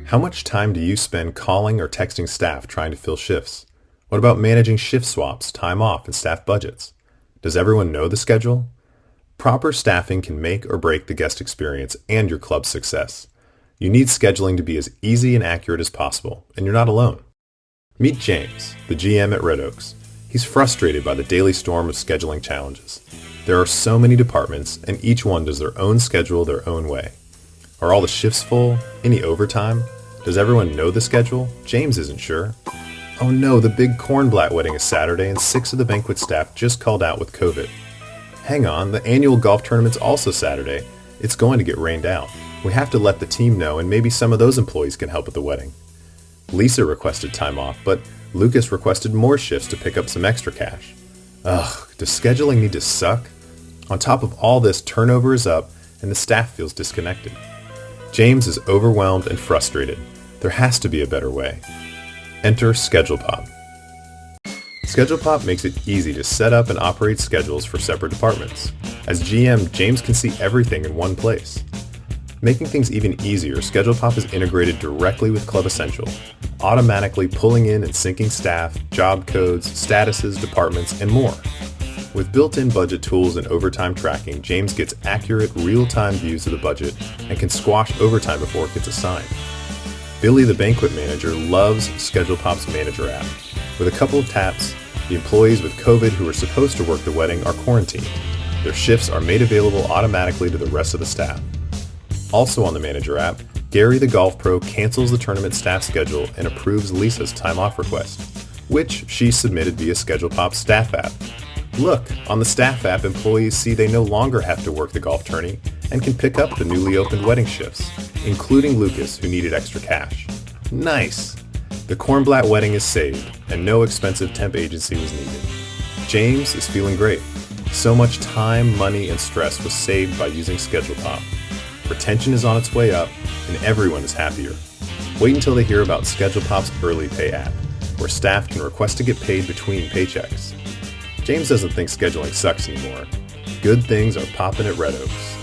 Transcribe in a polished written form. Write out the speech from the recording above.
How much time do you spend calling or texting staff trying to fill shifts? What about managing shift swaps, time off, and staff budgets? Does everyone know the schedule? Proper staffing can make or break the guest experience and your club's success. You need scheduling to be as easy and accurate as possible, and you're not alone. Meet James, the GM at Red Oaks. He's frustrated by the daily storm of scheduling challenges. There are so many departments, and each one does their own schedule their own way. Are all the shifts full? Any overtime? Does everyone know the schedule? James isn't sure. Oh no, the big Cornblatt wedding is Saturday and 6 of the banquet staff just called out with COVID. Hang on, the annual golf tournament's also Saturday. It's going to get rained out. We have to let the team know, and maybe some of those employees can help at the wedding. Lisa requested time off, but Lucas requested more shifts to pick up some extra cash. Ugh, does scheduling need to suck? On top of all this, turnover is up, and the staff feels disconnected. James is overwhelmed and frustrated. There has to be a better way. Enter SchedulePop. SchedulePop makes it easy to set up and operate schedules for separate departments. As GM, James can see everything in one place. Making things even easier, SchedulePop is integrated directly with Clubessential, automatically pulling in and syncing staff, job codes, statuses, departments, and more. With built-in budget tools and overtime tracking, James gets accurate, real-time views of the budget and can squash overtime before it gets assigned. Billy, the banquet manager, loves SchedulePop's manager app. With a couple of taps, the employees with COVID who are supposed to work the wedding are quarantined. Their shifts are made available automatically to the rest of the staff. Also on the manager app, Gary, the golf pro, cancels the tournament staff schedule and approves Lisa's time off request, which she submitted via SchedulePop's staff app. Look, on the staff app, employees see they no longer have to work the golf tourney and can pick up the newly opened wedding shifts, including Lucas, who needed extra cash. Nice! The Cornblatt wedding is saved, and no expensive temp agency was needed. James is feeling great. So much time, money, and stress was saved by using SchedulePop. Retention is on its way up, and everyone is happier. Wait until they hear about SchedulePop's Early Pay app, where staff can request to get paid between paychecks. James doesn't think scheduling sucks anymore. Good things are popping at Red Oaks.